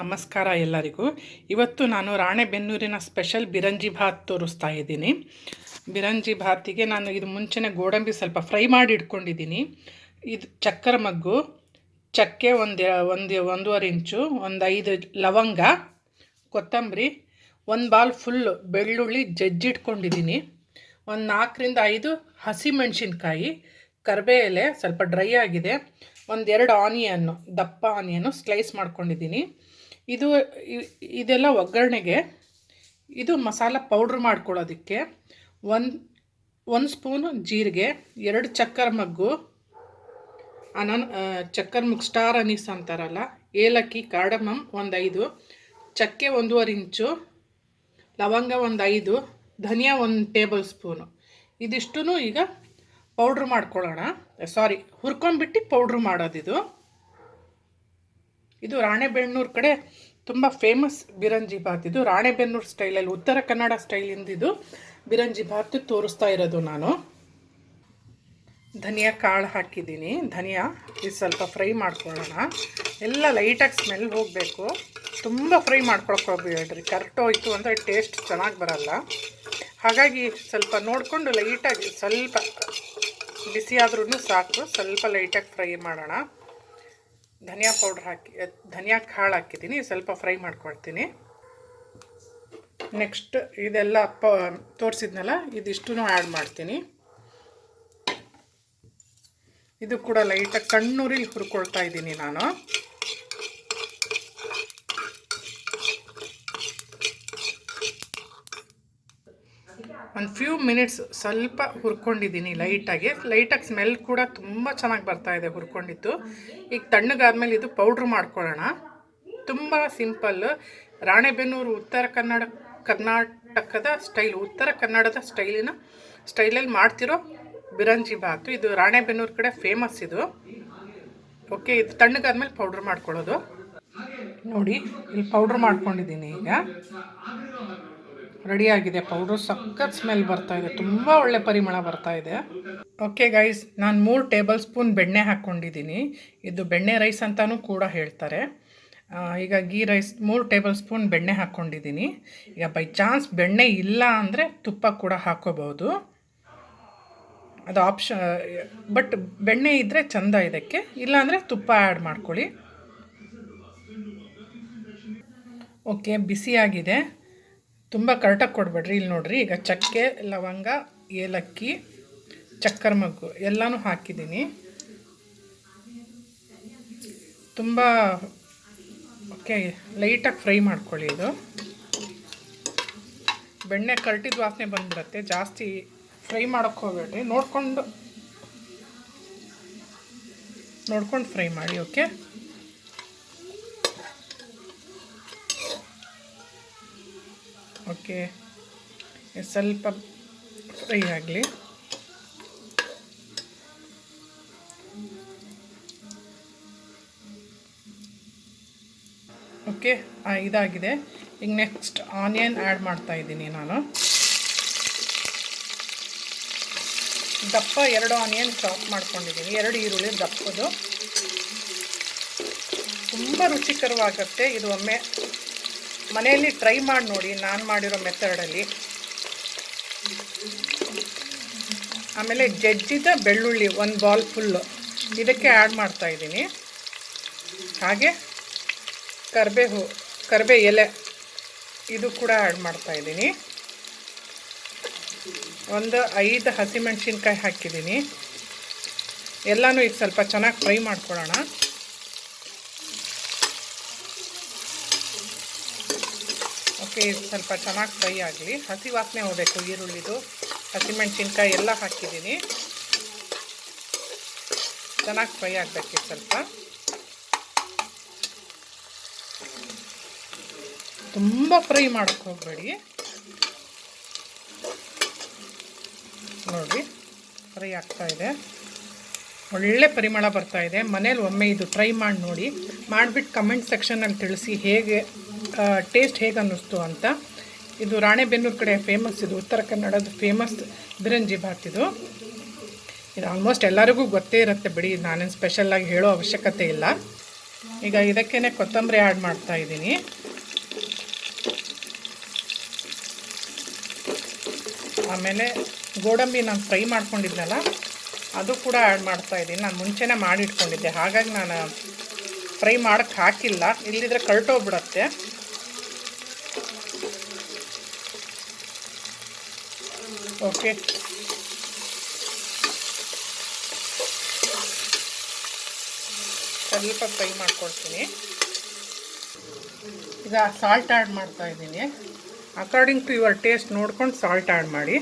ನಮಸ್ಕಾರ ಎಲ್ಲರಿಗೂ. ಇವತ್ತು ನಾನು ರಾಣೆಬೆನ್ನೂರಿನ ಸ್ಪೆಷಲ್ ಬಿರಂಜಿ ಭಾತ್ ತೋರಿಸ್ತಾ ಇದ್ದೀನಿ. ಬಿರಂಜಿ ಭಾತಿಗೆ ನಾನು ಇದು ಮುಂಚೆನೇ ಗೋಡಂಬಿ ಸ್ವಲ್ಪ ಫ್ರೈ ಮಾಡಿ ಇಟ್ಕೊಂಡಿದ್ದೀನಿ. ಇದು ಚಕ್ಕರ ಮಗ್ಗು, ಚಕ್ಕೆ ಒಂದೂವರೆ ಇಂಚು, ಒಂದು 5 ಲವಂಗ, ಕೊತ್ತಂಬರಿ, ಒಂದು ಬಾಲ್ ಫುಲ್ಲು ಬೆಳ್ಳುಳ್ಳಿ ಜಜ್ಜಿಟ್ಕೊಂಡಿದ್ದೀನಿ, ಒಂದು 4ರಿಂದ 5 ಹಸಿಮೆಣಸಿನ್ಕಾಯಿ, ಕರಿಬೇವು ಎಲೆ ಸ್ವಲ್ಪ ಡ್ರೈ ಆಗಿದೆ, ಒಂದೆರಡು ಆನಿಯನ್ನು ದಪ್ಪ ಆನಿಯನ್ನು ಸ್ಲೈಸ್ ಮಾಡ್ಕೊಂಡಿದ್ದೀನಿ. ಇದೆಲ್ಲ ಒಗ್ಗರಣೆಗೆ. ಇದು ಮಸಾಲ ಪೌಡ್ರ್ ಮಾಡ್ಕೊಳ್ಳೋದಕ್ಕೆ ಒಂದು ಸ್ಪೂನು ಜೀರಿಗೆ, 2 ಚಕ್ಕರ ಮಗ್ಗು, ಚಕ್ಕರ ಮಗ್ಗು ಸ್ಟಾರ್ ಅನೀಸ್ ಅಂತಾರಲ್ಲ, ಏಲಕ್ಕಿ, ಕಾರ್ಡಮಮ್ ಒಂದು 5, ಚಕ್ಕೆ 1.5 ಇಂಚು, ಲವಂಗ ಒಂದು 5, ಧನಿಯಾ 1 ಟೇಬಲ್ ಸ್ಪೂನು. ಇದಿಷ್ಟೂ ಈಗ ಪೌಡ್ರ್ ಮಾಡ್ಕೊಳ್ಳೋಣ. ಹುರ್ಕೊಂಡ್ಬಿಟ್ಟು ಪೌಡ್ರ್ ಮಾಡೋದಿದು. ಇದು ರಾಣೆಬೆನ್ನೂರು ಕಡೆ ತುಂಬ ಫೇಮಸ್ ಬಿರಂಜಿ ಭಾತ್. ಇದು ರಾಣೆಬೆನ್ನೂರು ಸ್ಟೈಲಲ್ಲಿ, ಉತ್ತರ ಕನ್ನಡ ಸ್ಟೈಲಿಂದ ಇದು ಬಿರಂಜಿ ಭಾತ್ ತೋರಿಸ್ತಾ ಇರೋದು ನಾನು. ಧನಿಯಾ ಕಾಳು ಹಾಕಿದ್ದೀನಿ. ಧನಿಯಾ ಇದು ಸ್ವಲ್ಪ ಫ್ರೈ ಮಾಡ್ಕೊಳ್ಳೋಣ. ಎಲ್ಲ ಲೈಟಾಗಿ ಸ್ಮೆಲ್ ಹೋಗಬೇಕು, ತುಂಬ ಫ್ರೈ ಮಾಡ್ಕೊಳಕ್ಕೆ ಹೋಗ್ಬೇಡ್ರಿ. ಕರೆಕ್ಟೋಯ್ತು ಅಂದರೆ ಟೇಸ್ಟ್ ಚೆನ್ನಾಗಿ ಬರಲ್ಲ. ಹಾಗಾಗಿ ಸ್ವಲ್ಪ ನೋಡಿಕೊಂಡು ಲೈಟಾಗಿ, ಸ್ವಲ್ಪ ಬಿಸಿಯಾದ್ರೂ ಸಾಕು, ಸ್ವಲ್ಪ ಲೈಟಾಗಿ ಫ್ರೈ ಮಾಡೋಣ. ಧನಿಯಾ ಧನಿಯಾ ಕಾಳು ಹಾಕಿದ್ದೀನಿ, ಸ್ವಲ್ಪ ಫ್ರೈ ಮಾಡ್ಕೊಳ್ತೀನಿ. ನೆಕ್ಸ್ಟ್ ಇದೆಲ್ಲ ತೋರಿಸಿದ್ನಲ್ಲ, ಇದಿಷ್ಟೂ ಆ್ಯಡ್ ಮಾಡ್ತೀನಿ. ಇದು ಕೂಡ ಲೈಟಾಗಿ ಕಣ್ಣೂರಿಲಿ ಹುರ್ಕೊಳ್ತಾ ಇದ್ದೀನಿ ನಾನು. ಒಂದು ಫ್ಯೂ ಮಿನಿಟ್ಸ್ ಸ್ವಲ್ಪ ಹುರ್ಕೊಂಡಿದ್ದೀನಿ ಲೈಟಾಗಿ ಸ್ಮೆಲ್ ಕೂಡ ತುಂಬ ಚೆನ್ನಾಗಿ ಬರ್ತಾಯಿದೆ ಹುರ್ಕೊಂಡಿದ್ದು. ಈಗ ತಣ್ಣಗಾದ್ಮೇಲೆ ಇದು ಪೌಡ್ರ್ ಮಾಡ್ಕೊಳ್ಳೋಣ. ತುಂಬ ಸಿಂಪಲ್. ರಾಣೆಬೆನ್ನೂರು ಕರ್ನಾಟಕದ ಸ್ಟೈಲ್, ಉತ್ತರ ಕನ್ನಡದ ಸ್ಟೈಲಲ್ಲಿ ಮಾಡ್ತಿರೋ ಬಿರಂಜಿ ಭಾತು. ಇದು ರಾಣೆಬೆನ್ನೂರು ಕಡೆ ಫೇಮಸ್ ಇದು. ಓಕೆ, ಇದು ತಣ್ಣಗಾದ್ಮೇಲೆ ಪೌಡ್ರ್ ಮಾಡ್ಕೊಳ್ಳೋದು. ನೋಡಿ, ಇಲ್ಲಿ ಪೌಡ್ರ್ ಮಾಡ್ಕೊಂಡಿದ್ದೀನಿ. ಈಗ ರೆಡಿಯಾಗಿದೆ ಪೌಡ್ರು. ಸಖತ್ ಸ್ಮೆಲ್ ಬರ್ತಾಯಿದೆ, ತುಂಬ ಒಳ್ಳೆ ಪರಿಮಳ ಬರ್ತಾಯಿದೆ. ಓಕೆ ಗೈಸ್, ನಾನು 3 ಟೇಬಲ್ ಸ್ಪೂನ್ ಬೆಣ್ಣೆ ಹಾಕ್ಕೊಂಡಿದ್ದೀನಿ. ಇದು ಬೆಣ್ಣೆ ರೈಸ್ ಅಂತಲೂ ಕೂಡ ಹೇಳ್ತಾರೆ. ಈಗ ಗೀ ರೈಸ್ 3 ಟೇಬಲ್ ಸ್ಪೂನ್ ಬೆಣ್ಣೆ ಹಾಕ್ಕೊಂಡಿದ್ದೀನಿ. ಈಗ ಬೈ ಚಾನ್ಸ್ ಬೆಣ್ಣೆ ಇಲ್ಲ ಅಂದರೆ ತುಪ್ಪ ಕೂಡ ಹಾಕ್ಕೋಬೋದು, ಅದು ಆಪ್ಷನ್. ಬಟ್ ಬೆಣ್ಣೆ ಇದ್ದರೆ ಚೆಂದ ಇದಕ್ಕೆ, ಇಲ್ಲಾಂದರೆ ತುಪ್ಪ ಆ್ಯಡ್ ಮಾಡ್ಕೊಳ್ಳಿ. ಓಕೆ, ಬಿಸಿಯಾಗಿದೆ, ತುಂಬ ಕರೆಕ್ಟಾಗಿ ಕೊಡಬೇಡ್ರಿ. ಇಲ್ಲಿ ನೋಡಿರಿ, ಈಗ ಚಕ್ಕೆ, ಲವಂಗ, ಏಲಕ್ಕಿ, ಚಕ್ಕರ ಮಗ್ಗು ಎಲ್ಲನೂ ಹಾಕಿದ್ದೀನಿ. ತುಂಬ ಓಕೆ, ಲೈಟಾಗಿ ಫ್ರೈ ಮಾಡ್ಕೊಳ್ಳಿ. ಇದು ಬೆಣ್ಣೆ ಕರಟಿದ ವಾಸನೆ ಬಂದ್ಬಿಡುತ್ತೆ, ಜಾಸ್ತಿ ಫ್ರೈ ಮಾಡೋಕ್ಕೆ ಹೋಗಬೇಡ್ರಿ. ನೋಡ್ಕೊಂಡು ಫ್ರೈ ಮಾಡಿ. ಓಕೆ, ಓಕೆ, ಸ್ವಲ್ಪ ಫ್ರೈ ಆಗಲಿ. ಓಕೆ, ಇದಾಗಿದೆ. ಈಗ ನೆಕ್ಸ್ಟ್ ಆನಿಯನ್ ಆ್ಯಡ್ ಮಾಡ್ತಾಯಿದ್ದೀನಿ ನಾನು. ದಪ್ಪ 2 ಆನಿಯನ್ ಚಾಪ್ ಮಾಡ್ಕೊಂಡಿದ್ದೀನಿ, 2 ಈರುಳ್ಳಿ ದಪ್ಪದು. ತುಂಬ ರುಚಿಕರವಾಗುತ್ತೆ ಇದು. ಒಮ್ಮೆ ಮನೆಯಲ್ಲಿ ಟ್ರೈ ಮಾಡಿ ನೋಡಿ, ನಾನು ಮಾಡಿರೋ ಮೆಥಡಲ್ಲಿ. ಆಮೇಲೆ ಜಜ್ಜಿದ ಬೆಳ್ಳುಳ್ಳಿ 1 ಬಾಲ್ ಫುಲ್ಲು ಇದಕ್ಕೆ ಆ್ಯಡ್ ಮಾಡ್ತಾಯಿದ್ದೀನಿ. ಹಾಗೆ ಕರಿಬೇವು ಎಲೆ ಇದು ಕೂಡ ಆ್ಯಡ್ ಮಾಡ್ತಾಯಿದ್ದೀನಿ. ಒಂದು 5 ಹಸಿಮೆಣಸಿನ್ಕಾಯಿ ಹಾಕಿದ್ದೀನಿ. ಎಲ್ಲನೂ ಈಗ ಸ್ವಲ್ಪ ಚೆನ್ನಾಗಿ ಫ್ರೈ ಮಾಡ್ಕೊಳ್ಳೋಣ. ಓಕೆ, ಇದು ಸ್ವಲ್ಪ ಚೆನ್ನಾಗಿ ಫ್ರೈ ಆಗಲಿ, ಹಸಿ ವಾಸನೆ ಹೋಗಬೇಕು. ಈರುಳ್ಳಿದು, ಹಸಿಮೆಣಸಿನ್ಕಾಯಿ ಎಲ್ಲ ಹಾಕಿದ್ದೀನಿ, ಚೆನ್ನಾಗಿ ಫ್ರೈ ಆಗಬೇಕು. ಸ್ವಲ್ಪ ತುಂಬ ಫ್ರೈ ಮಾಡೋಕ್ಕೆ ಹೋಗಬೇಡಿ. ನೋಡಿ, ಫ್ರೈ ಆಗ್ತಾಯಿದೆ, ಒಳ್ಳೆ ಪರಿಮಳ ಬರ್ತಾಯಿದೆ. ಮನೇಲಿ ಒಮ್ಮೆ ಇದು ಟ್ರೈ ಮಾಡಿ ನೋಡಿ, ಮಾಡಿಬಿಟ್ಟು ಕಮೆಂಟ್ ಸೆಕ್ಷನಲ್ಲಿ ತಿಳಿಸಿ ಟೇಸ್ಟ್ ಹೇಗೆ ಅನ್ನಿಸ್ತು ಅಂತ. ಇದು ರಾಣೆಬೆನ್ನೂರು ಕಡೆ ಫೇಮಸ್, ಇದು ಉತ್ತರ ಕನ್ನಡದ ಫೇಮಸ್ ಬಿರಂಜಿ ಭಾತ್. ಇದು ಆಲ್ಮೋಸ್ಟ್ ಎಲ್ಲರಿಗೂ ಗೊತ್ತೇ ಇರುತ್ತೆ ಬಿಡಿ, ನಾನೇನು ಸ್ಪೆಷಲ್ಲಾಗಿ ಹೇಳೋ ಅವಶ್ಯಕತೆ ಇಲ್ಲ. ಈಗ ಇದಕ್ಕೇ ಕೊತ್ತಂಬರಿ ಆ್ಯಡ್ ಮಾಡ್ತಾ ಇದ್ದೀನಿ. ಆಮೇಲೆ ಗೋಡಂಬಿ ನಾನು ಫ್ರೈ ಮಾಡ್ಕೊಂಡಿದ್ನಲ್ಲ ಅದು ಕೂಡ ಆ್ಯಡ್ ಮಾಡ್ತಾ ಇದ್ದೀನಿ. ನಾನು ಮುಂಚೆನೇ ಮಾಡಿಟ್ಕೊಂಡಿದ್ದೆ, ಹಾಗಾಗಿ ನಾನು ಫ್ರೈ ಮಾಡೋಕ್ಕೆ ಹಾಕಿಲ್ಲ, ಇಲ್ಲಿದ್ರೆ ಕಳ್ಟೋಗ್ಬಿಡತ್ತೆ. ಓಕೆ, ಸ್ವಲ್ಪ ಫ್ರೈ ಮಾಡ್ಕೊಳ್ತೀನಿ. ಈಗ ಸಾಲ್ಟ್ ಆ್ಯಡ್ ಮಾಡ್ತಾ ಇದ್ದೀನಿ. ಅಕಾರ್ಡಿಂಗ್ ಟು ಯುವರ್ ಟೇಸ್ಟ್ ನೋಡ್ಕೊಂಡು ಸಾಲ್ಟ್ ಆ್ಯಡ್ ಮಾಡಿ.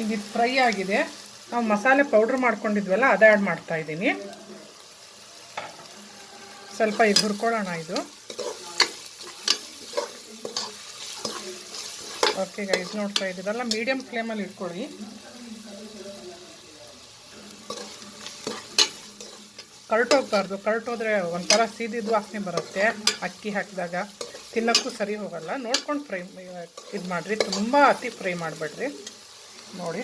ಈಗ ಇದು ಫ್ರೈ ಆಗಿದೆ. ನಾವು ಮಸಾಲೆ ಪೌಡ್ರ್ ಮಾಡ್ಕೊಂಡಿದ್ವಲ್ಲ ಅದು ಆ್ಯಡ್ ಮಾಡ್ತಾ ಇದ್ದೀನಿ. ಸ್ವಲ್ಪ ಇದು ಹುರ್ಕೊಳ್ಳೋಣ ಇದು. ಓಕೆ ಗೈಸ್, ನೋಡ್ತಾ ಇದ್ದೀರಲ್ಲ, ಮೀಡಿಯಮ್ ಫ್ಲೇಮಲ್ಲಿ ಇಟ್ಕೊಳ್ಳಿ. ಕರ್ಟೋಗ್ಬಾರ್ದು, ಕರ್ಟೋದ್ರೆ ಒಂಥರ ಸೀದಿದ್ದು ವಾಸನೆ ಬರುತ್ತೆ. ಅಕ್ಕಿ ಹಾಕಿದಾಗ ತಿನ್ನೋಕ್ಕೂ ಸರಿ ಹೋಗಲ್ಲ. ನೋಡ್ಕೊಂಡು ಫ್ರೈ ಇದು ಮಾಡಿರಿ, ತುಂಬ ಅತಿ ಫ್ರೈ ಮಾಡಬೇಡ್ರಿ. ನೋಡಿ,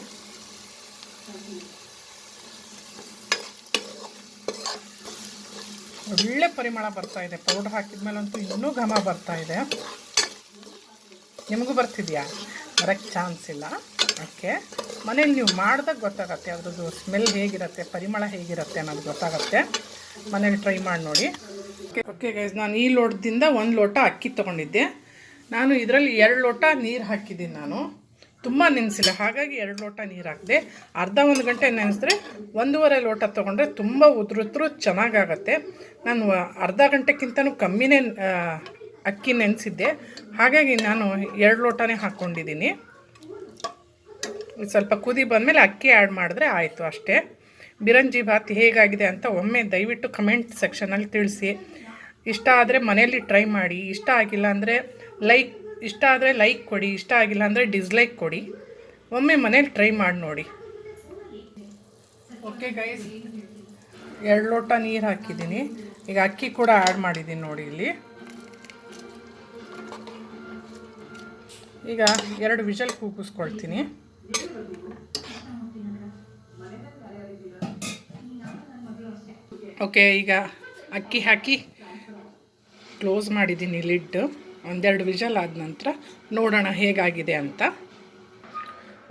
ಒಳ್ಳೆ ಪರಿಮಳ ಬರ್ತಾ ಇದೆ. ಪೌಡ್ರ್ ಹಾಕಿದ್ಮೇಲಂತೂ ಇನ್ನೂ ಘಮ ಬರ್ತಾ ಇದೆ. ನಿಮಗೂ ಬರ್ತಿದೆಯಾ? ಬರೋಕ್ಕೆ ಚಾನ್ಸ್ ಇಲ್ಲ. ಓಕೆ, ಮನೇಲಿ ನೀವು ಮಾಡಿದಾಗ ಗೊತ್ತಾಗತ್ತೆ ಅದ್ರದ್ದು ಸ್ಮೆಲ್ ಹೇಗಿರುತ್ತೆ, ಪರಿಮಳ ಹೇಗಿರುತ್ತೆ ಅನ್ನೋದು ಗೊತ್ತಾಗತ್ತೆ. ಮನೇಲಿ ಟ್ರೈ ಮಾಡಿ ನೋಡಿ. ಓಕೆ ಗೈಸ್, ನಾನು ಈ ಲೋಟದಿಂದ 1 ಲೋಟ ಅಕ್ಕಿ ತೊಗೊಂಡಿದ್ದೆ. ನಾನು ಇದರಲ್ಲಿ 2 ಲೋಟ ನೀರು ಹಾಕಿದ್ದೀನಿ. ನಾನು ತುಂಬ ನೆನೆಸಿಲ್ಲ, ಹಾಗಾಗಿ 2 ಲೋಟ ನೀರು ಹಾಕಿದೆ. ಅರ್ಧ 1 ಗಂಟೆ ನೆನೆಸಿದ್ರೆ 1.5 ಲೋಟ ತೊಗೊಂಡ್ರೆ ತುಂಬ ಉದುರು ಚೆನ್ನಾಗಾಗತ್ತೆ. ನಾನು ಅರ್ಧ ಗಂಟೆಗಿಂತನೂ ಕಮ್ಮಿನೇ ಅಕ್ಕಿ ನೆನೆಸಿದ್ದೆ, ಹಾಗಾಗಿ ನಾನು 2 ಲೋಟನೇ ಹಾಕ್ಕೊಂಡಿದ್ದೀನಿ. ಸ್ವಲ್ಪ ಕುದಿ ಬಂದಮೇಲೆ ಅಕ್ಕಿ ಆ್ಯಡ್ ಮಾಡಿದ್ರೆ ಆಯಿತು, ಅಷ್ಟೇ. ಬಿರಂಜಿ ಭಾತ್ ಹೇಗಾಗಿದೆ ಅಂತ ಒಮ್ಮೆ ದಯವಿಟ್ಟು ಕಮೆಂಟ್ ಸೆಕ್ಷನಲ್ಲಿ ತಿಳಿಸಿ. ಇಷ್ಟ ಆದರೆ ಮನೆಯಲ್ಲಿ ಟ್ರೈ ಮಾಡಿ. ಇಷ್ಟ ಆಗಿಲ್ಲ ಅಂದರೆ ಇಷ್ಟ ಆದರೆ ಲೈಕ್ ಕೊಡಿ, ಇಷ್ಟ ಆಗಿಲ್ಲ ಅಂದರೆ ಡಿಸ್ಲೈಕ್ ಕೊಡಿ. ಒಮ್ಮೆ ಮನೇಲಿ ಟ್ರೈ ಮಾಡಿ ನೋಡಿ. ಓಕೆ ಗೈಸ್, 2 ಲೋಟ ನೀರು ಹಾಕಿದ್ದೀನಿ. ಈಗ ಅಕ್ಕಿ ಕೂಡ ಆ್ಯಡ್ ಮಾಡಿದ್ದೀನಿ ನೋಡಿ ಇಲ್ಲಿ. ಈಗ 2 ವಿಷಲ್ ಕೂಗಿಸ್ಕೊಳ್ತೀನಿ. ಓಕೆ, ಈಗ ಅಕ್ಕಿ ಹಾಕಿ ಕ್ಲೋಸ್ ಮಾಡಿದ್ದೀನಿ ಲಿಡ್. 1-2 ವಿಷಲ್ ಆದ ನಂತರ ನೋಡೋಣ ಹೇಗಾಗಿದೆ ಅಂತ.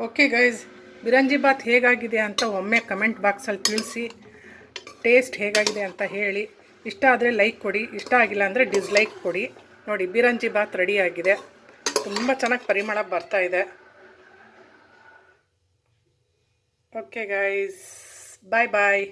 ಓಕೆ ಗೈಸ್, ಬಿರಂಜಿ ಬಾತ್ ಹೇಗಾಗಿದೆ ಅಂತ ಒಮ್ಮೆ ಕಮೆಂಟ್ ಬಾಕ್ಸಲ್ಲಿ ತಿಳಿಸಿ. ಟೇಸ್ಟ್ ಹೇಗಾಗಿದೆ ಅಂತ ಹೇಳಿ. ಇಷ್ಟ ಆದರೆ ಲೈಕ್ ಕೊಡಿ, ಇಷ್ಟ ಆಗಿಲ್ಲ ಅಂದರೆ ಡಿಸ್ಲೈಕ್ ಕೊಡಿ. ನೋಡಿ, ಬಿರಂಜಿ ಬಾತ್ ರೆಡಿಯಾಗಿದೆ. ತುಂಬ ಚೆನ್ನಾಗಿ ಪರಿಮಳ ಬರ್ತಾ ಇದೆ. ಓಕೆ ಗೈಸ್, ಬಾಯ್ ಬಾಯ್.